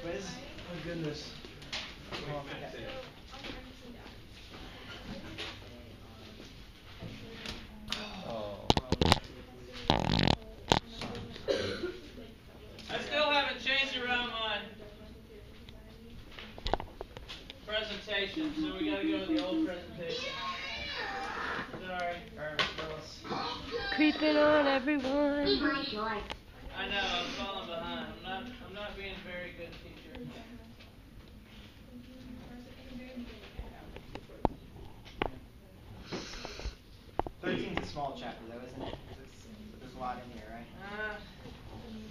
quiz? Oh goodness. I still haven't changed around my presentation, so we got to go to the old presentation. Sorry. Creeping on everyone. I know, I'm falling behind. I'm not being a very good teacher. Thirteen's a small chapter, though, isn't it? There's a lot in here, right?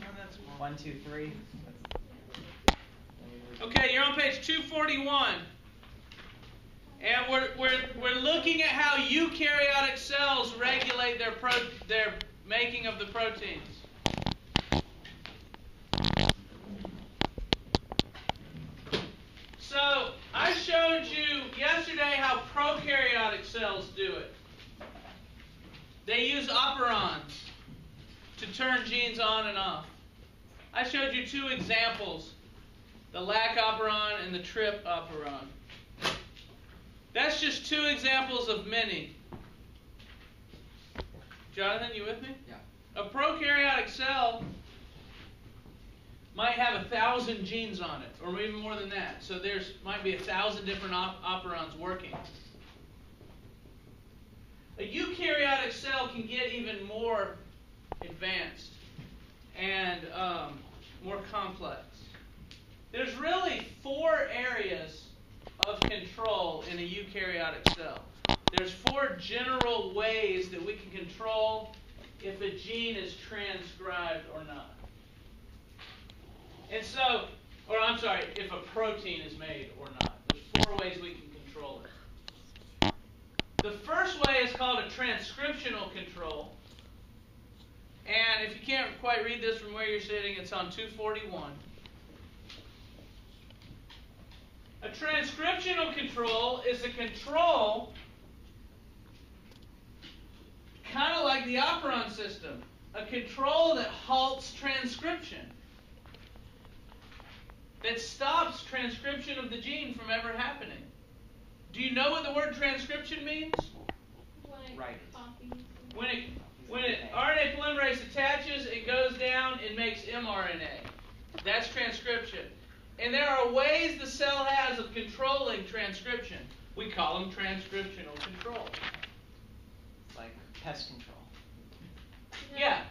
Not that small. 1, 2, 3. Okay, you're on page 241. And we're looking at how eukaryotic cells regulate their making of the proteins. So I showed you yesterday how prokaryotic cells do it. They use operons to turn genes on and off. I showed you two examples, the lac operon and the trip operon. That's just two examples of many. Jonathan, you with me? Yeah. A prokaryotic cell might have 1,000 genes on it, or even more than that. So there's might be 1,000 different operons working. A eukaryotic cell can get even more advanced and more complex. There's really 4 areas of control in a eukaryotic cell. There's 4 general ways that we can control if a gene is transcribed or not. And so, or I'm sorry, if a protein is made or not. There's 4 ways we can control it. The first way is called a transcriptional control. And if you can't quite read this from where you're sitting, it's on 241. A transcriptional control is a control kind of like the operon system, a control that halts transcription, that stops transcription of the gene from ever happening. Do you know what the word transcription means? Right. When RNA polymerase attaches, it goes down and makes mRNA. That's transcription. And there are ways the cell has of controlling transcription. We call them transcriptional controls. It's like pest control. Yeah.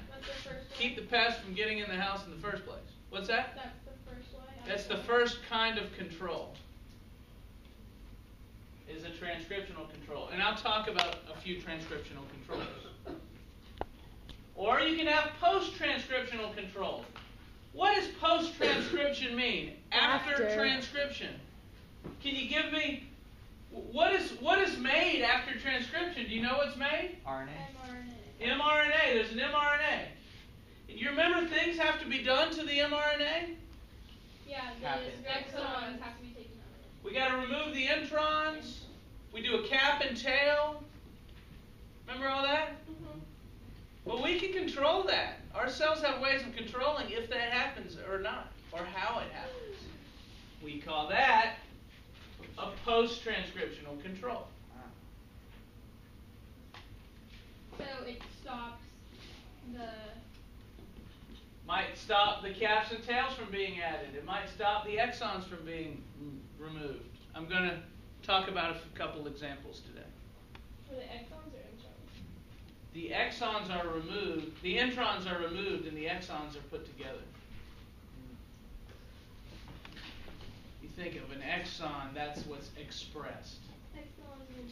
Keep the pest from getting in the house in the first place. What's that? That's the first way. That's the first kind of control. Is a transcriptional control. And I'll talk about a few transcriptional controls. Or you can have post-transcriptional control. What does post-transcription mean? After transcription. Can you give me what is made after transcription? Do you know what's made? RNA. mRNA. There's an mRNA. You remember things have to be done to the mRNA? Yeah, the exons have to be taken out. We got to remove the introns. We do a cap and tail. Remember all that? Mm-hmm. Well, we can control that. Our cells have ways of controlling if that happens or not, or how it happens. We call that a post-transcriptional control. So it stops the... Might stop the caps and tails from being added. It might stop the exons from being removed. I'm going to talk about a couple examples today. For the exons or introns? The exons are removed, the introns are removed, and the exons are put together. You think of an exon, that's what's expressed. Exons and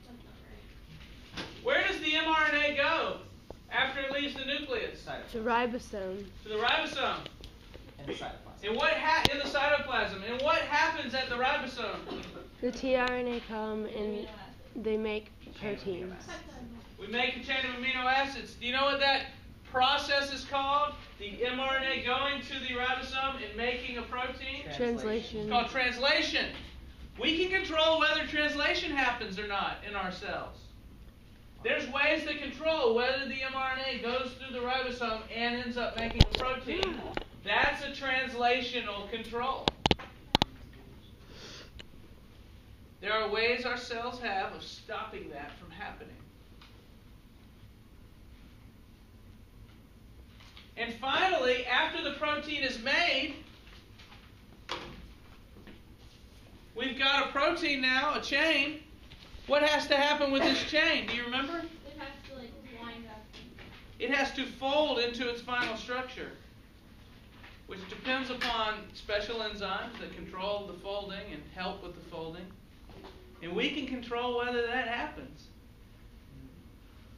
that's not right. Where does the mRNA go after it leaves the nucleus? To ribosome. To the ribosome. In the cytoplasm. And what in the cytoplasm? And what happens at the ribosome? The tRNA come and they make proteins. We make a chain of amino acids. Do you know what that process is called? The mRNA going to the ribosome and making a protein? Translation. It's called translation. We can control whether translation happens or not in our cells. There's ways to control whether the mRNA goes through the ribosome and ends up making a protein Post-translational control. There are ways our cells have of stopping that from happening. And finally, after the protein is made, we've got a protein now, a chain. What has to happen with this chain? Do you remember? It has to line up. It has to fold into its final structure, which depends upon special enzymes that control the folding and help with the folding. And we can control whether that happens.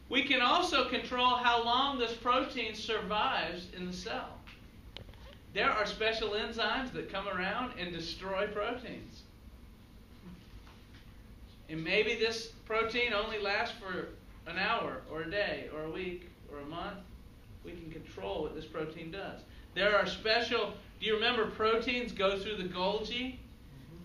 We can also control how long this protein survives in the cell. There are special enzymes that come around and destroy proteins. And maybe this protein only lasts for an hour or a day or a week or a month. We can control what this protein does. There are special, do you remember proteins go through the Golgi?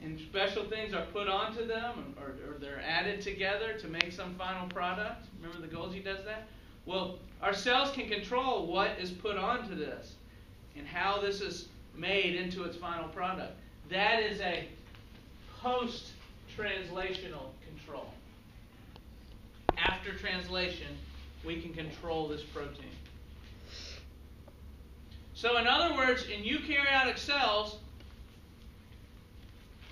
And special things are put onto them or they're added together to make some final product. Remember the Golgi does that? Well, our cells can control what is put onto this and how this is made into its final product. That is a post-translational control. After translation, we can control this protein. So in other words, in eukaryotic cells,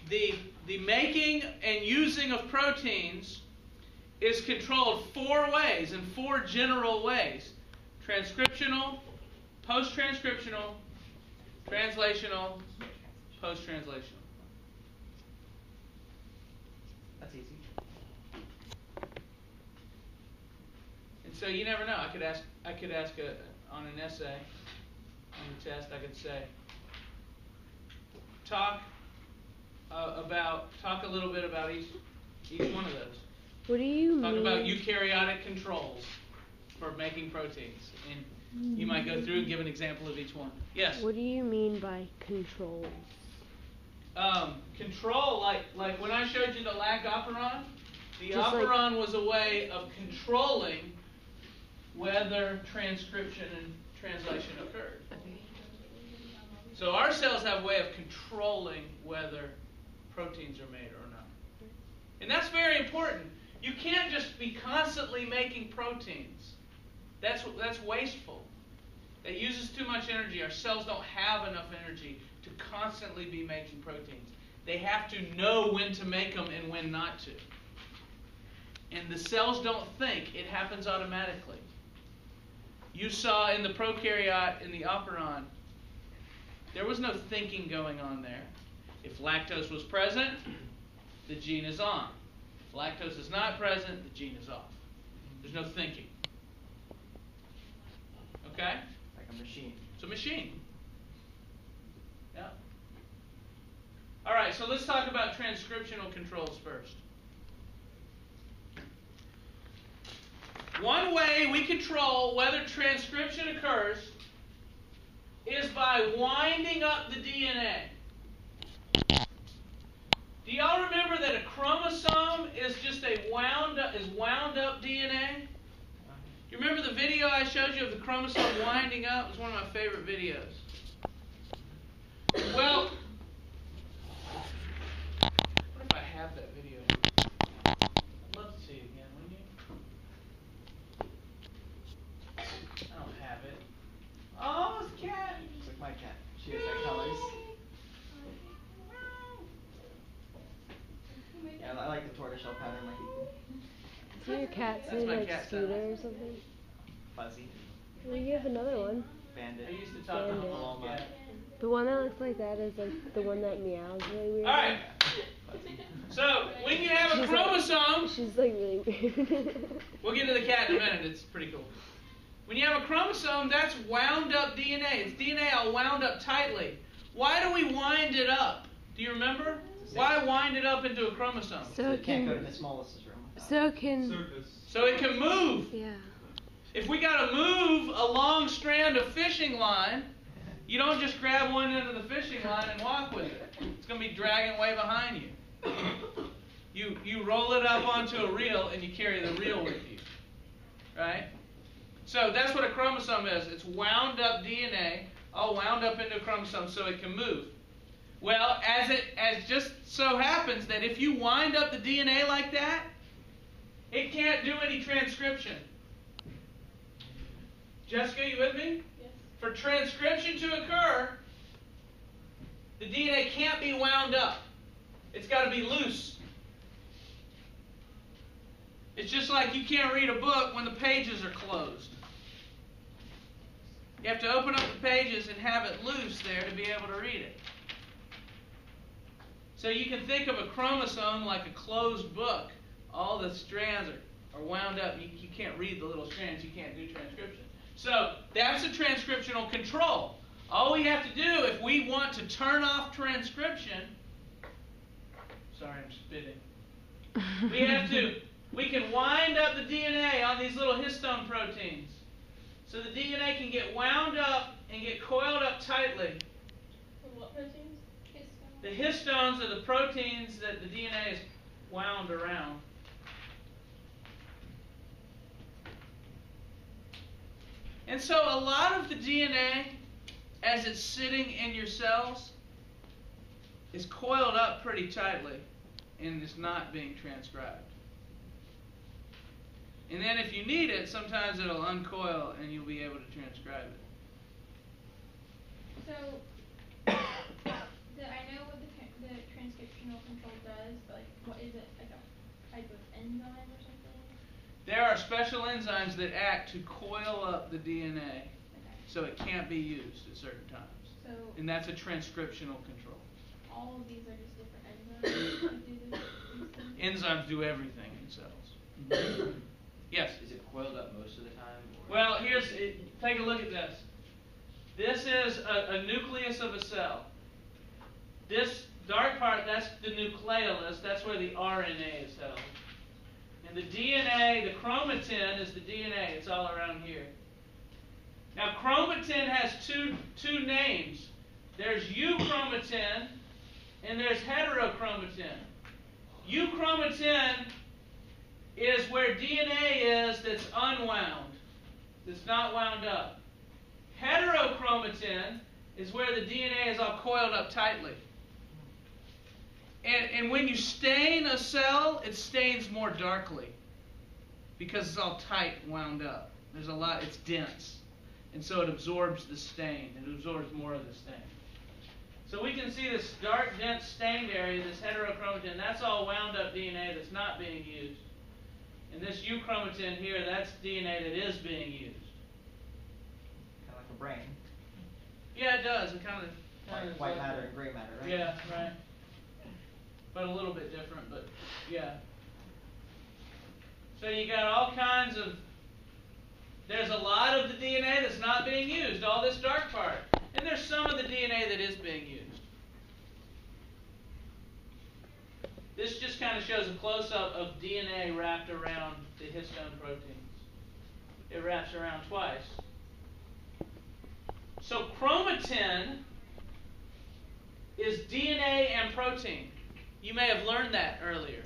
the making and using of proteins is controlled 4 ways, in 4 general ways. Transcriptional, post-transcriptional, translational, post-translational. That's easy. And so you never know. I could ask on an essay, on the test, I could say, talk a little bit about each one of those. What do you Talk mean? about eukaryotic controls for making proteins. And you might go through and give an example of each one. Yes? What do you mean by controls? Control, like when I showed you the lac operon, the Just operon was a way of controlling whether transcription and translation occurred. So our cells have a way of controlling whether proteins are made or not. And that's very important. You can't just be constantly making proteins. That's wasteful. That uses too much energy. Our cells don't have enough energy to constantly be making proteins. They have to know when to make them and when not to. And the cells don't think. It happens automatically. You saw in the prokaryote, in the operon, there was no thinking going on there. If lactose was present, the gene is on. If lactose is not present, the gene is off. There's no thinking. Okay? Like a machine. It's a machine. Yeah. All right, so let's talk about transcriptional controls first. One way we control whether transcription occurs is by winding up the DNA. Do y'all remember that a chromosome is just wound up DNA? You remember the video I showed you of the chromosome winding up? It was one of my favorite videos. Well, what if I have that video? I'd love to see it again, wouldn't you? I don't have it. Oh, it's a cat. It's like my cat. She has that colors. Yeah, I like the tortoiseshell pattern like you do. So your cat's That's in my like cat's Scooter sound. or something? Fuzzy. Well, you have another one. Bandit. I used to talk Bandit. to Paloma. Yeah. The one that looks like that is like the one that meows really weird. All right. Fuzzy. So when you have a She's chromosome, She's like really weird. we'll get to the cat in a minute. It's pretty cool. When you have a chromosome, that's wound up DNA. It's DNA all wound up tightly. Why do we wind it up? Do you remember? Why wind it up into a chromosome? So It it can't go can. to Miss Molis's room. So it can. So it can move. Yeah. If we got to move a long strand of fishing line, you don't just grab one end of the fishing line and walk with it. It's going to be dragging way behind you. You roll it up onto a reel and you carry the reel with you. Right? So that's what a chromosome is. It's wound up DNA all wound up into a chromosome so it can move. Well, as just so happens that if you wind up the DNA like that, it can't do any transcription. Jessica, you with me? Yes. For transcription to occur, the DNA can't be wound up. It's got to be loose. It's just like you can't read a book when the pages are closed. You have to open up the pages and have it loose there to be able to read it. So you can think of a chromosome like a closed book. All the strands are wound up. You can't read the little strands. You can't do transcription. So that's a transcriptional control. All we have to do if we want to turn off transcription, sorry, I'm spitting. We can wind up the DNA on these little histone proteins. So the DNA can get wound up and get coiled up tightly. And what proteins? The histones are the proteins that the DNA is wound around. And so a lot of the DNA, as it's sitting in your cells, is coiled up pretty tightly and is not being transcribed. And then if you need it, sometimes it'll uncoil and you'll be able to transcribe it. So, I know what the transcriptional control does, but like, what is it, like a type of enzyme or something? There are special enzymes that act to coil up the DNA so it can't be used at certain times. So, And that's a transcriptional control. all of these are just different enzymes that do these things? Enzymes do everything in cells. Yes? Is it coiled up most of the time? Or? Well, take a look at this. This is a nucleus of a cell. This dark part, that's the nucleolus. That's where the RNA is held. And the DNA, the chromatin, is the DNA. It's all around here. Now, chromatin has two names. There's euchromatin and there's heterochromatin. Euchromatin is where DNA is that's unwound, that's not wound up. Heterochromatin is where the DNA is all coiled up tightly. And when you stain a cell, it stains more darkly because it's all tight, wound up. There's a lot, it's dense. And so it absorbs the stain. It absorbs more of the stain. So we can see this dark, dense, stained area, this heterochromatin, that's all wound up DNA that's not being used. And this euchromatin here, that's DNA that is being used. Kind of like a brain. Yeah, it does. It kind of White matter and gray matter, right? Yeah, right. But a little bit different, but yeah. So you got all kinds of, there's a lot of the DNA that's not being used, all this dark part. And there's some of the DNA that is being used. This just kind of shows a close-up of DNA wrapped around the histone proteins. It wraps around twice. So chromatin is DNA and protein. You may have learned that earlier.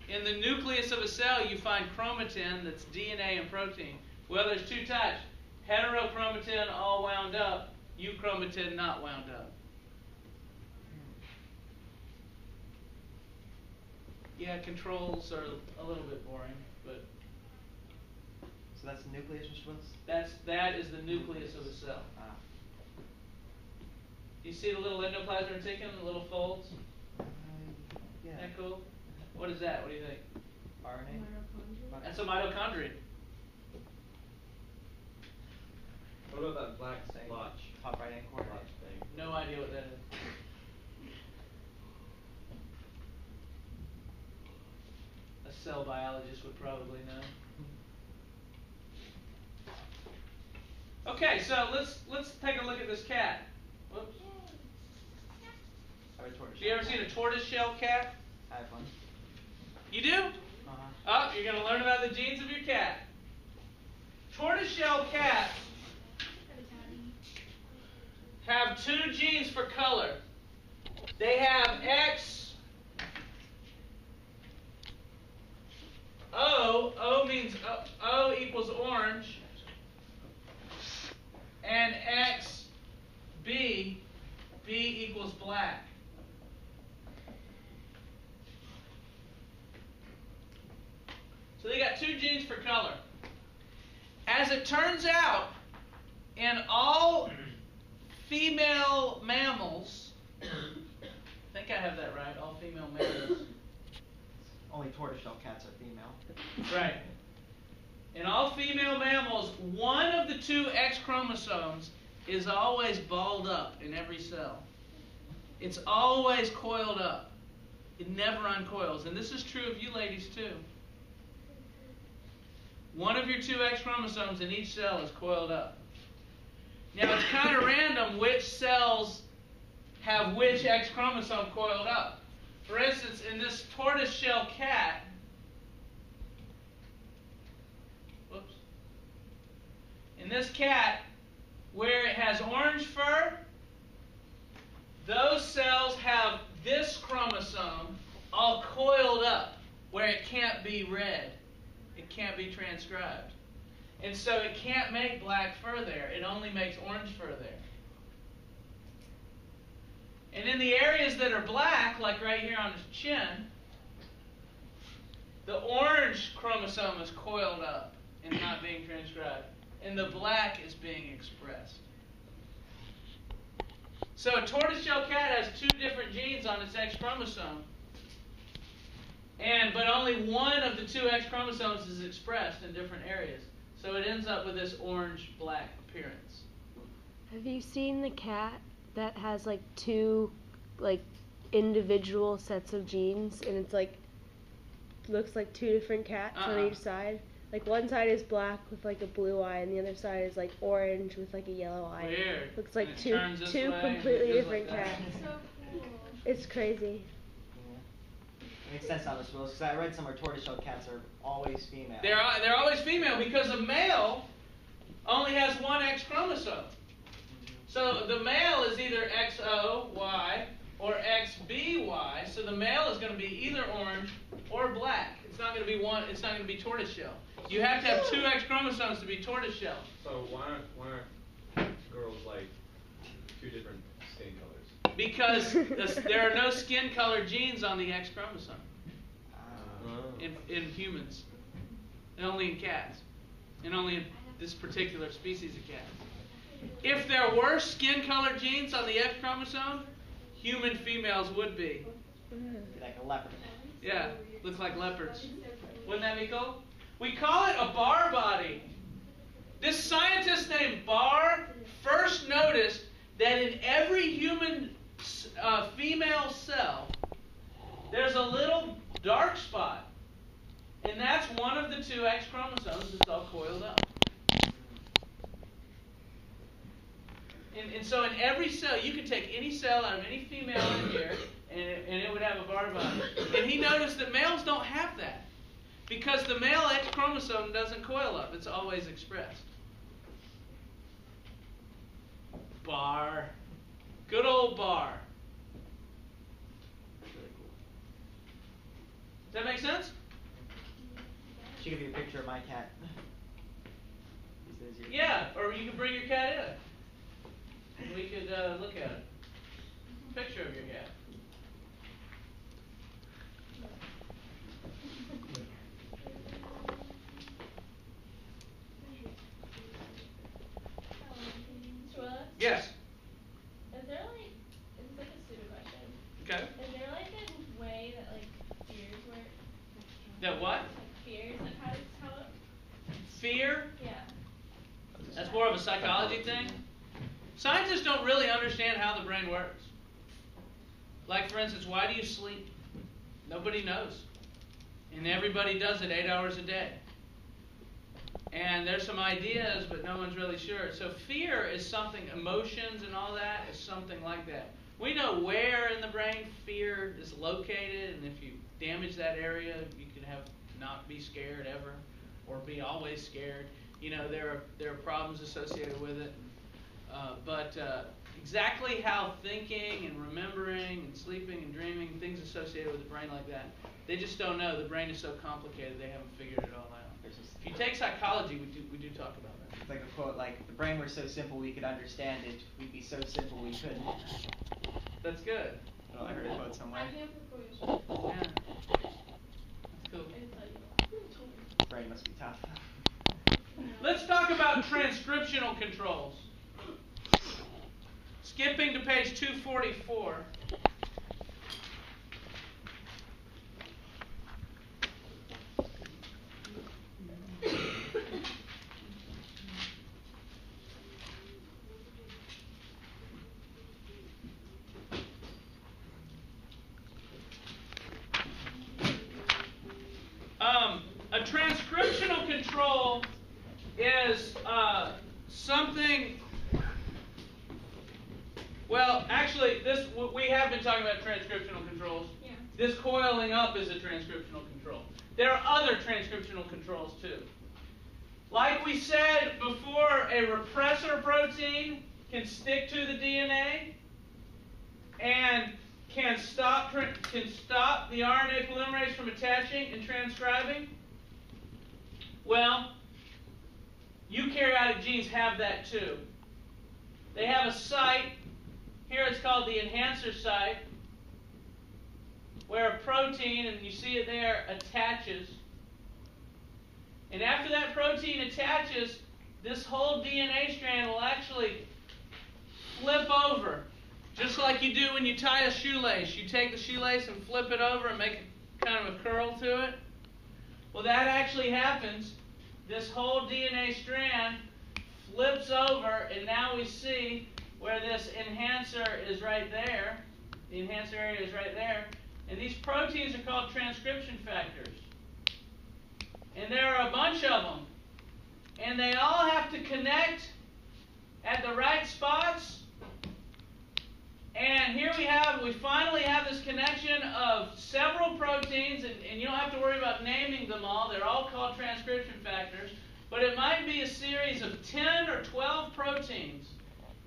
In the nucleus of a cell, you find chromatin that's DNA and protein. Well, there's two types. Heterochromatin all wound up, euchromatin not wound up. Yeah, controls are a little bit boring, but So that's the nucleus, Mr. Willis? that is the nucleus of a cell. Ah. Do you see the little endoplasmic reticulum, the little folds? Yeah. Isn't that cool? What is that? What do you think? RNA? That's a mitochondria. What about that black blotch? Top right hand corner. Blotch thing. No idea what that is. A cell biologist would probably know. Okay, so let's take a look at this cat. Whoops. Sorry, tortoise. Have you ever seen a tortoise-shell cat? I have one. You do? Uh-huh. Oh, you're going to learn about the genes of your cat. Tortoise-shell cats have two genes for color. They have X, O means O equals orange, and X B equals black. So they got two genes for color. As it turns out, in all female mammals, I think I have that right, all female mammals. Only tortoiseshell cats are female. Right. In all female mammals, one of the two X chromosomes is always balled up in every cell. It's always coiled up. It never uncoils. And this is true of you ladies too. One of your two X chromosomes in each cell is coiled up. Now it's kind of random which cells have which X chromosome coiled up. For instance, in this tortoiseshell cat, in this cat, where it has orange fur, those cells have this chromosome all coiled up where it can't be read. It can't be transcribed. And so it can't make black fur there. It only makes orange fur there. And in the areas that are black, like right here on his chin, the orange chromosome is coiled up and not being transcribed. And the black is being expressed. So a tortoiseshell cat has two different genes on its X chromosome. But only one of the two X chromosomes is expressed in different areas. So it ends up with this orange-black appearance. Have you seen the cat that has like two individual sets of genes, and it's like looks like two different cats on each side? Like one side is black with like a blue eye, and the other side is like orange with like a yellow eye. Weird. Looks like And it two turns this way, completely and it goes different like that. cats. So cool. It's crazy. It makes sense on this rules because I read somewhere tortoiseshell cats are always female. They're always female because a male only has one X chromosome. So the male is either XOY or XBY. So the male is going to be either orange or black. It's not going to be one. It's not going to be tortoiseshell. You have to have two X chromosomes to be tortoiseshell. So why aren't girls like two different skin colors? Because there are no skin color genes on the X chromosome in humans, and only in cats, and only in this particular species of cat. If there were skin color genes on the X chromosome, human females would be. Like a leopard. Yeah, looks like leopards. Wouldn't that be cool? We call it a Barr body. This scientist named Barr first noticed that in every human female cell, there's a little dark spot. And that's one of the two X chromosomes that's all coiled up. And so in every cell, you could take any cell out of any female in here, and it would have a Barr body. And he noticed that males don't have that, because the male X chromosome doesn't coil up. It's always expressed. Barr. Good old Barr. That's really cool. Does that make sense? Should give you a picture of my cat. Yeah, or you could bring your cat in. And we could look at it. Picture of your cat. Yes. Is there like, it's like a pseudo question. Okay. Is there like a way that like fears work? That what? Like fears, like how Fear? yeah. That's more of a psychology thing. Scientists don't really understand how the brain works. Like, for instance, why do you sleep? Nobody knows. And everybody does it 8 hours a day. And there's some ideas, but no one's really sure. So fear is something, emotions and all that is something like that. We know where in the brain fear is located, and if you damage that area, you can have not be scared ever, or be always scared. You know, there are problems associated with it. But exactly how thinking and remembering and sleeping and dreaming, things associated with the brain like that, they just don't know. The brain is so complicated, they haven't figured it all out. There's just, If you take psychology, we do talk about that. it's like a quote like, "If the brain were so simple we could understand it, we'd be so simple we couldn't." That's good. Well, I heard a quote somewhere. I have a question. Yeah. That's cool. I didn't tell you. Brain must be tough. Let's talk about transcriptional controls. Skipping to page 244. A transcriptional control is something. Well, actually, we have been talking about transcriptional controls. Yeah. This coiling up is a transcriptional control. There are other transcriptional controls too. Like we said before, a repressor protein can stick to the DNA and can stop the RNA polymerase from attaching and transcribing. Well, eukaryotic genes have that too. They have a site, here it's called the enhancer site, where a protein, and you see it there, attaches. And after that protein attaches, this whole DNA strand will actually flip over. Just like you do when you tie a shoelace. You take the shoelace and flip it over and make kind of a curl to it. Well, that actually happens. This whole DNA strand flips over, and now we see where this enhancer is right there. The enhancer area is right there. And these proteins are called transcription factors. And there are a bunch of them. And they all have to connect at the right spots. And here we finally have this connection of several proteins, and you don't have to worry about naming them all. They're all called transcription factors. But it might be a series of 10 or 12 proteins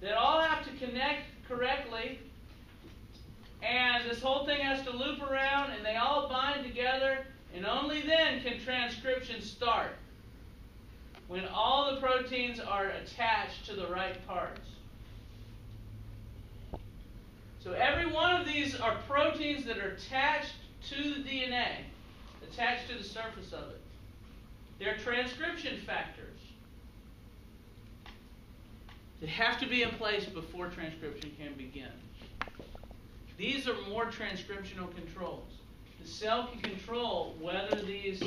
that all have to connect correctly. And this whole thing has to loop around, and they all bind together, and only then can transcription start, when all the proteins are attached to the right parts. So every one of these are proteins that are attached to the DNA, attached to the surface of it. They're transcription factors. They have to be in place before transcription can begin. These are more transcriptional controls. The cell can control whether these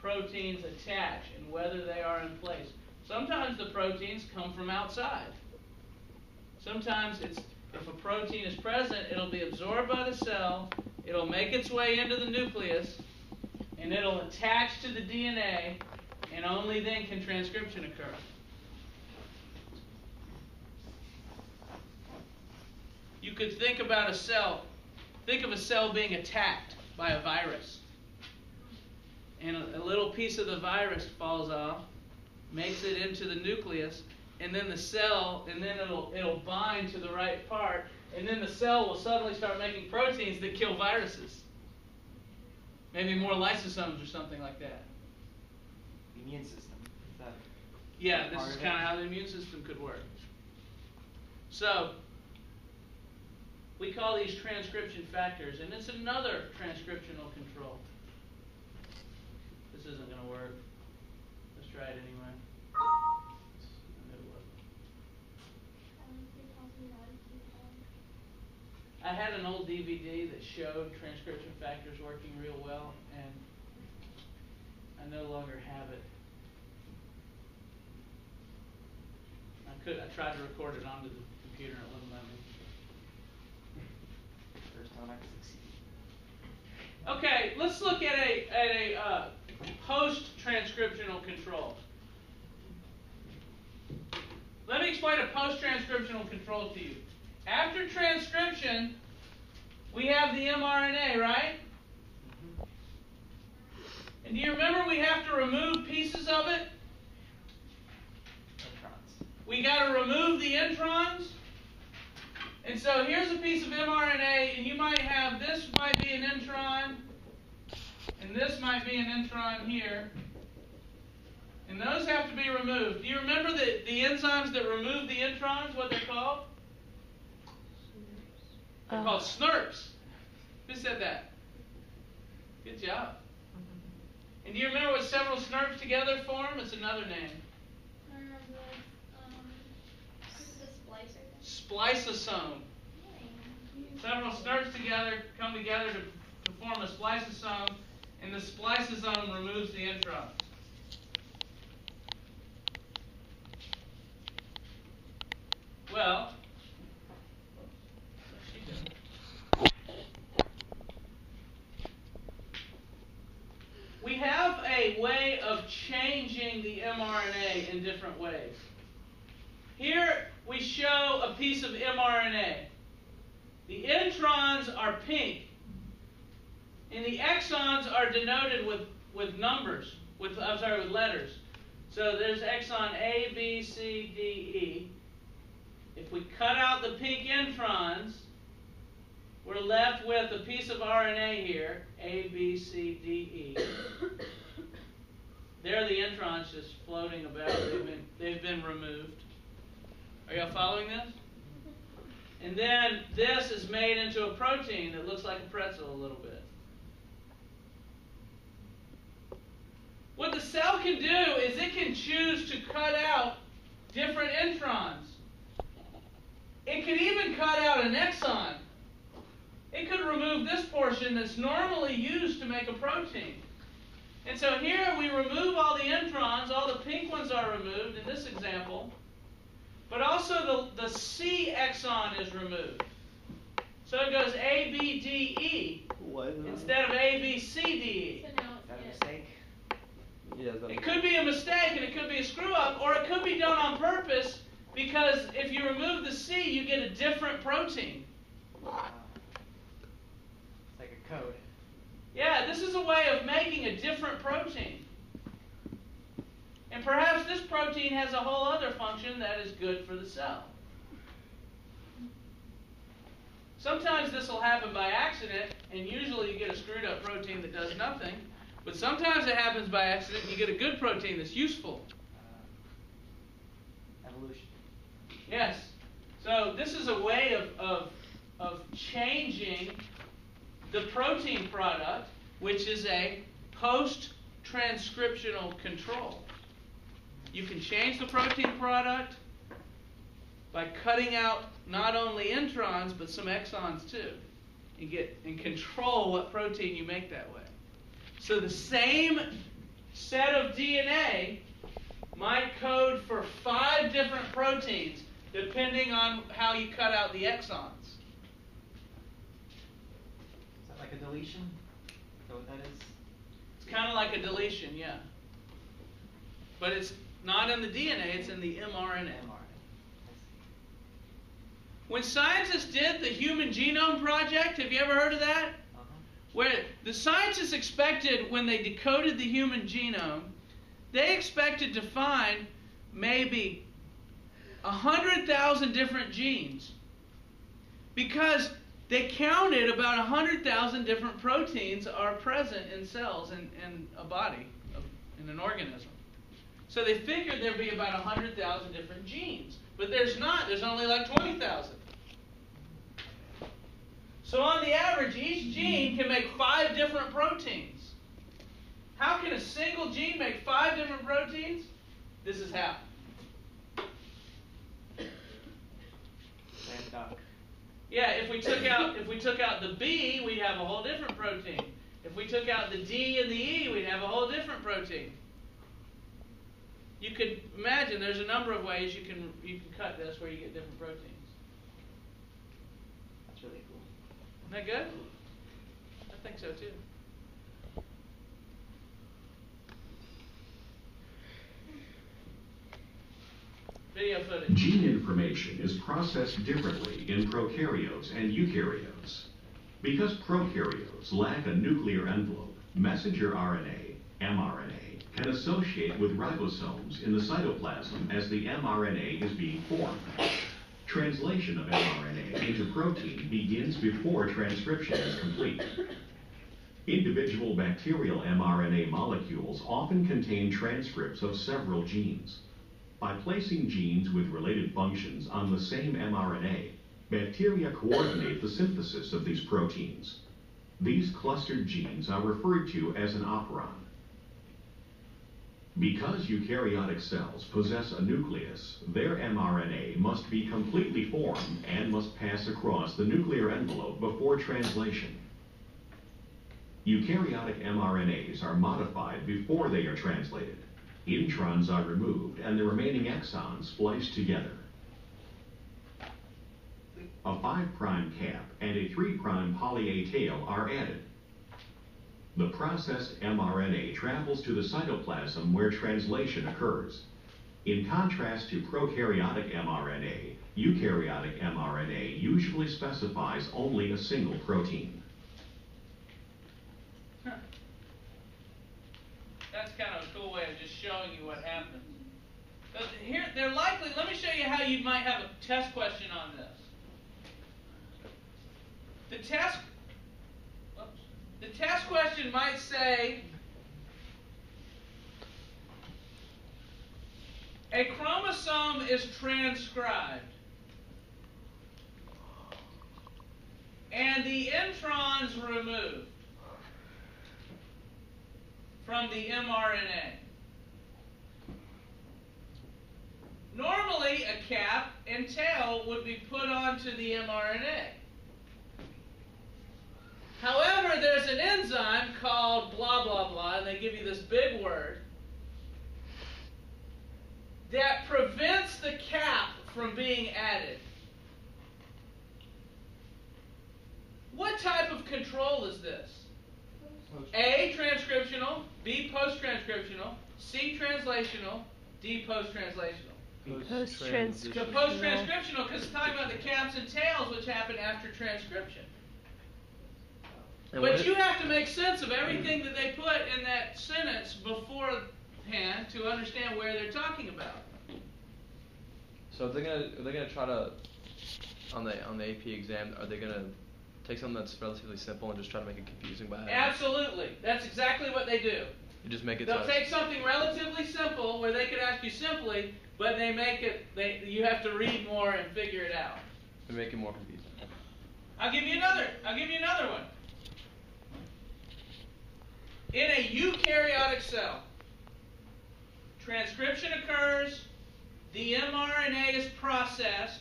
proteins attach and whether they are in place. Sometimes the proteins come from outside. Sometimes if a protein is present, it'll be absorbed by the cell, it'll make its way into the nucleus, and it'll attach to the DNA, and only then can transcription occur. You could think about a cell. Think of a cell being attacked by a virus. And a little piece of the virus falls off, makes it into the nucleus, and then the cell, and then it'll bind to the right part, and then the cell will suddenly start making proteins that kill viruses. Maybe more lysosomes or something like that. The immune system. Is that Yeah, this part is of kind of it? how the immune system could work. So, we call these transcription factors, and it's another transcriptional control. This isn't going to work. Let's try it anyway. I had an old DVD that showed transcription factors working real well, and I no longer have it. I tried to record it onto the computer and it wouldn't let me. First time I succeed. Okay, let's look at a post-transcriptional control. Let me explain a post-transcriptional control to you. After transcription, we have the mRNA, right? And do you remember we have to remove pieces of it? Electrons. We got to remove the introns. And so here's a piece of mRNA, and you might have, this might be an intron, and this might be an intron here. And those have to be removed. Do you remember the enzymes that remove the introns, what they're called? They're called SNRPs. Who said that? Good job. And do you remember what several SNRPs together form? It's another name. The splicer. Spliceosome. Several SNRPs come together to form a spliceosome, and the spliceosome removes the introns. Well, what's she doing? We have a way of changing the mRNA in different ways. Here we show a piece of mRNA. The introns are pink, and the exons are denoted with numbers, with letters. So there's exon A, B, C, D, E. If we cut out the pink introns, we're left with a piece of RNA here, A, B, C, D, E. There are the introns just floating about. They've been removed. Are y'all following this? And then this is made into a protein that looks like a pretzel a little bit. What the cell can do is it can choose to cut out different introns. It could even cut out an exon. It could remove this portion that's normally used to make a protein. And so here we remove all the introns, all the pink ones are removed in this example, but also the C exon is removed. So it goes A, B, D, E instead of A, B, C, D, E. So now Is that a it's mistake? It could be a mistake and it could be a screw up, or it could be done on purpose because if you remove the C, you get a different protein. It's like a code. Yeah, this is a way of making a different protein. And perhaps this protein has a whole other function that is good for the cell. Sometimes this will happen by accident, and usually you get a screwed up protein that does nothing. But sometimes it happens by accident, and you get a good protein that's useful. Evolution. Yes. So this is a way of changing the protein product, which is a post-transcriptional control. You can change the protein product by cutting out not only introns but some exons too, and control what protein you make that way. So the same set of DNA might code for 5 different proteins depending on how you cut out the exons. Is that like a deletion? Is that what that is? It's kind of like a deletion, yeah. But it's not in the DNA, it's in the mRNA. When scientists did the Human Genome Project, have you ever heard of that? Where the scientists expected, when they decoded the human genome, they expected to find maybe 100,000 different genes. Because they counted about 100,000 different proteins are present in cells in a body, in an organism. So they figured there'd be about 100,000 different genes. But there's not. There's only like 20,000. So on the average, each gene can make 5 different proteins. How can a single gene make 5 different proteins? This is how. Slam dunk. Yeah, if we took out the B, we'd have a whole different protein. If we took out the D and the E, we'd have a whole different protein. You could imagine there's a number of ways you can cut this where you get different proteins. That's really cool. Isn't that good? I think so too. Video footage. Gene information is processed differently in prokaryotes and eukaryotes. Because prokaryotes lack a nuclear envelope, messenger RNA, mRNA, can associate with ribosomes in the cytoplasm as the mRNA is being formed. Translation of mRNA into protein begins before transcription is complete. Individual bacterial mRNA molecules often contain transcripts of several genes. By placing genes with related functions on the same mRNA, bacteria coordinate the synthesis of these proteins. These clustered genes are referred to as an operon. Because eukaryotic cells possess a nucleus, their mRNA must be completely formed and must pass across the nuclear envelope before translation. Eukaryotic mRNAs are modified before they are translated. Introns are removed and the remaining exons spliced together. A 5' cap and a 3' poly A tail are added. The processed mRNA travels to the cytoplasm where translation occurs. In contrast to prokaryotic mRNA, eukaryotic mRNA usually specifies only a single protein. That's kind of a cool way of just showing you what happens. But here, they're likely, let me show you how you might have a test question on this. The test question might say, a chromosome is transcribed, and the introns removed from the mRNA. Normally, a cap and tail would be put onto the mRNA. However, there's an enzyme called blah, blah, blah, and they give you this big word, that prevents the cap from being added. What type of control is this? A, transcriptional, B, posttranscriptional, C, translational, D, posttranslational. Post-transcriptional. So post-transcriptional, because it's talking about the caps and tails which happen after transcription. But you have to make sense of everything that they put in that sentence beforehand to understand where they're talking about. So are they gonna try to on the AP exam, are they gonna take something that's relatively simple and just try to make it confusing by adding? Absolutely. That's exactly what they do. You just make it They'll take something relatively simple where they could ask you simply, but they make it you have to read more and figure it out. They make it more confusing. I'll give you another one. In a eukaryotic cell, transcription occurs, the mRNA is processed,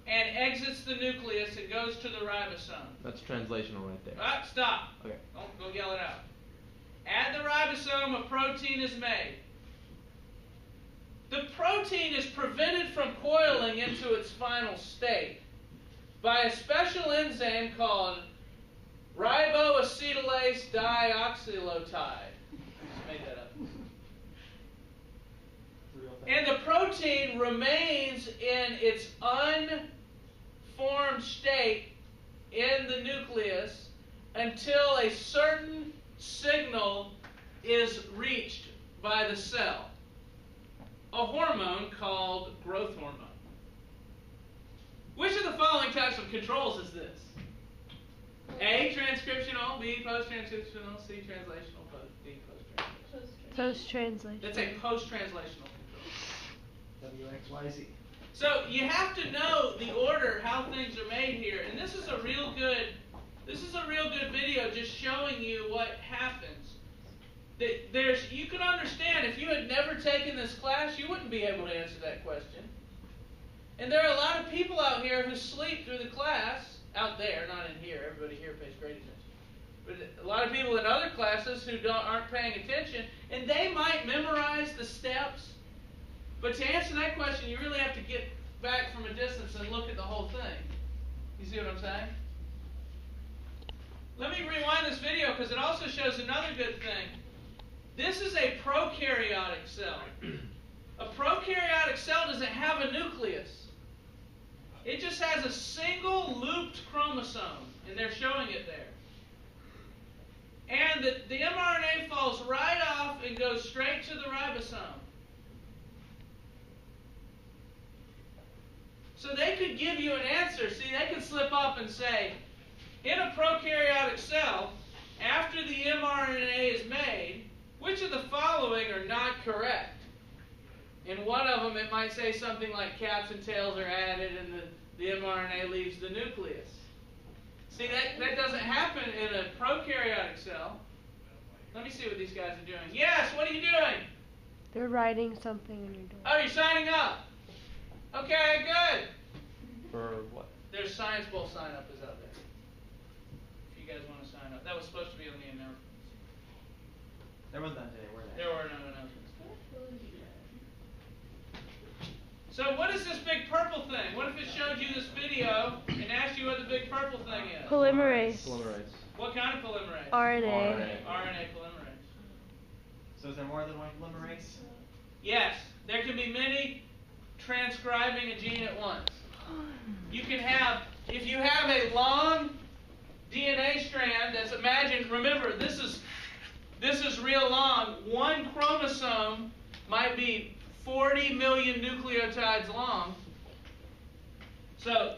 and exits the nucleus and goes to the ribosome. That's translational right there. Stop. Okay. Don't go yell it out. At the ribosome, a protein is made. The protein is prevented from coiling into its final state by a special enzyme called riboacetylase dioxylotide. Just made that up. And the protein remains in its unformed state in the nucleus until a certain signal is reached by the cell. A hormone called growth hormone. Which of the following types of controls is this? A, transcriptional, B, posttranscriptional, C, translational, D, posttranslational. Post-translation. That's a post-translational control. WXYZ. So you have to know the order, how things are made here, and this is a real good video just showing you what happens. You can understand if you had never taken this class, you wouldn't be able to answer that question. And there are a lot of people out here who sleep through the class, out there, not in here. Everybody here pays great attention. But a lot of people in other classes who aren't paying attention, and they might memorize the steps. But to answer that question, you really have to get back from a distance and look at the whole thing. You see what I'm saying? Let me rewind this video because it also shows another good thing. This is a prokaryotic cell. A prokaryotic cell doesn't have a nucleus. It just has a single looped chromosome, and they're showing it there. And the mRNA falls right off and goes straight to the ribosome. So they could give you an answer. See, they could slip up and say, in a prokaryotic cell, after the mRNA is made, which of the following are not correct? In one of them, it might say something like caps and tails are added and the mRNA leaves the nucleus. See, that doesn't happen in a prokaryotic cell. Let me see what these guys are doing. Yes, what are you doing? They're writing something in your door. Oh, you're signing up. Okay, good. For what? There's Science Bowl sign up is out there. If you guys want to sign up. That was supposed to be on the announcements. There was none today, were there? There were no announcements. So what is this big purple thing? What if it showed you this video and asked you what the big purple thing is? Polymerase. Polymerase. What kind of polymerase? RNA. RNA polymerase. So is there more than one polymerase? Yes, there can be many transcribing a gene at once. You can have, if you have a long DNA strand that's, remember, this is real long. One chromosome might be 40 million nucleotides long. So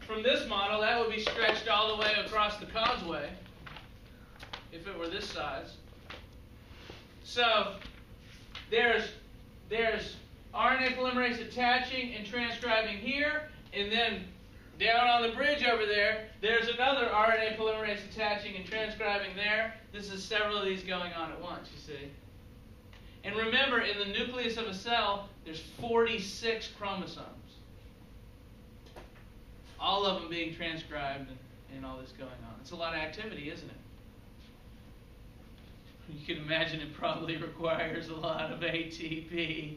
from this model, that would be stretched all the way across the causeway if it were this size. So there's RNA polymerase attaching and transcribing here, and then down on the bridge over there, there's another RNA polymerase attaching and transcribing there. This is several of these going on at once, you see. And remember, in the nucleus of a cell, there's 46 chromosomes. All of them being transcribed and all this going on. It's a lot of activity, isn't it? You can imagine it probably requires a lot of ATP.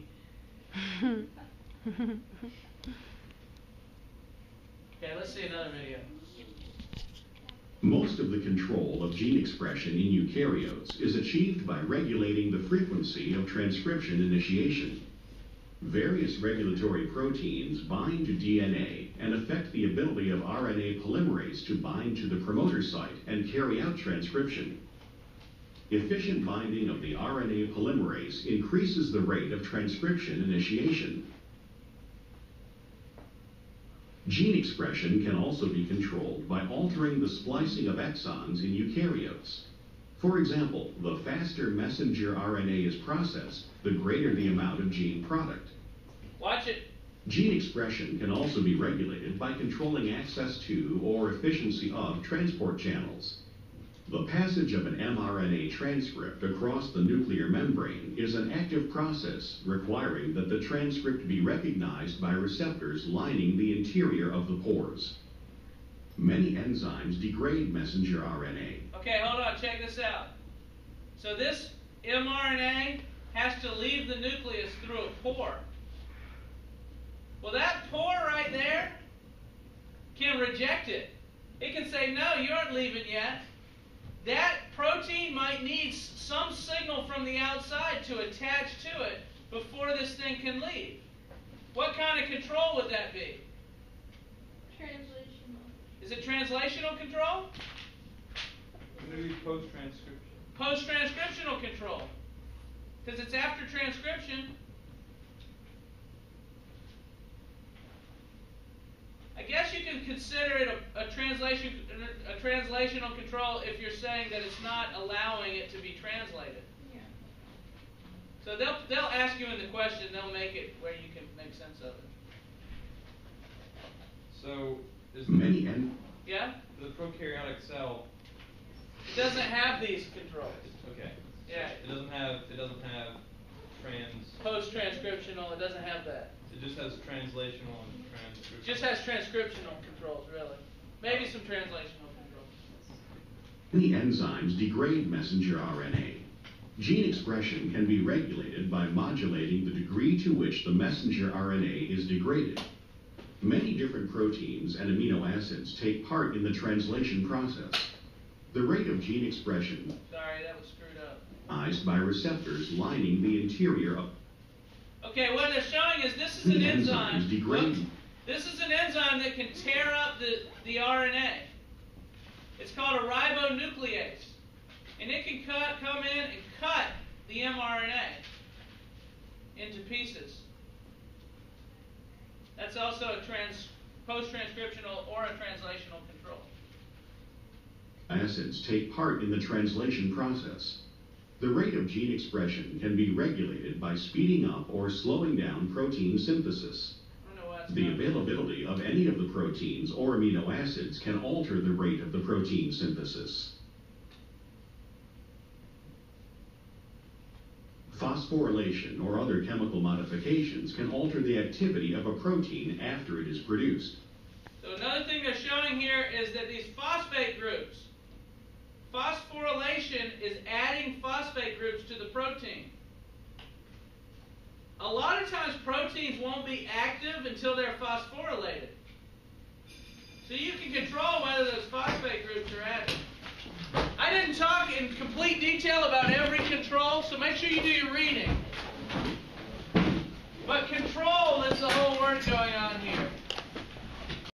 Okay, let's see another video. Most of the control of gene expression in eukaryotes is achieved by regulating the frequency of transcription initiation. Various regulatory proteins bind to DNA and affect the ability of RNA polymerase to bind to the promoter site and carry out transcription. Efficient binding of the RNA polymerase increases the rate of transcription initiation. Gene expression can also be controlled by altering the splicing of exons in eukaryotes. For example, the faster messenger RNA is processed, the greater the amount of gene product. Watch it. Gene expression can also be regulated by controlling access to or efficiency of transport channels. The passage of an mRNA transcript across the nuclear membrane is an active process requiring that the transcript be recognized by receptors lining the interior of the pores. Many enzymes degrade messenger RNA. Okay, hold on, check this out. So this mRNA has to leave the nucleus through a pore. Well, that pore right there can reject it. It can say, no, you aren't leaving yet. That protein might need some signal from the outside to attach to it before this thing can leave. What kind of control would that be? Translational. Is it translational control? Maybe post-transcription. Post-transcriptional control. Because it's after transcription. I guess you can consider it a translational control if you're saying that it's not allowing it to be translated. Yeah. So they'll ask you in the question, they'll make it where you can make sense of it. So is Yeah? the prokaryotic cell? It doesn't have these controls. Okay. Yeah. It doesn't have trans. Post-transcriptional, it doesn't have that. It just has translational and transcriptional. It just has transcriptional controls, really. Maybe some translational controls. Many enzymes degrade messenger RNA. Gene expression can be regulated by modulating the degree to which the messenger RNA is degraded. Many different proteins and amino acids take part in the translation process. The rate of gene expression Sorry, that was screwed up. is by receptors lining the interior of. Okay, what they're showing is this is an The enzyme. enzymes degrade. Look, this is an enzyme that can tear up the RNA. It's called a ribonuclease. And it can come in and cut the mRNA into pieces. That's also a post-transcriptional or a translational control. acids take part in the translation process. The rate of gene expression can be regulated by speeding up or slowing down protein synthesis. The availability of any of the proteins or amino acids can alter the rate of the protein synthesis. Phosphorylation or other chemical modifications can alter the activity of a protein after it is produced. So another thing they're showing here is that these phosphate groups, phosphorylation is adding phosphate groups to the protein. A lot of times proteins won't be active until they're phosphorylated. So you can control whether those phosphate groups are active. I didn't talk in complete detail about every control, so make sure you do your reading. But control is the whole word going on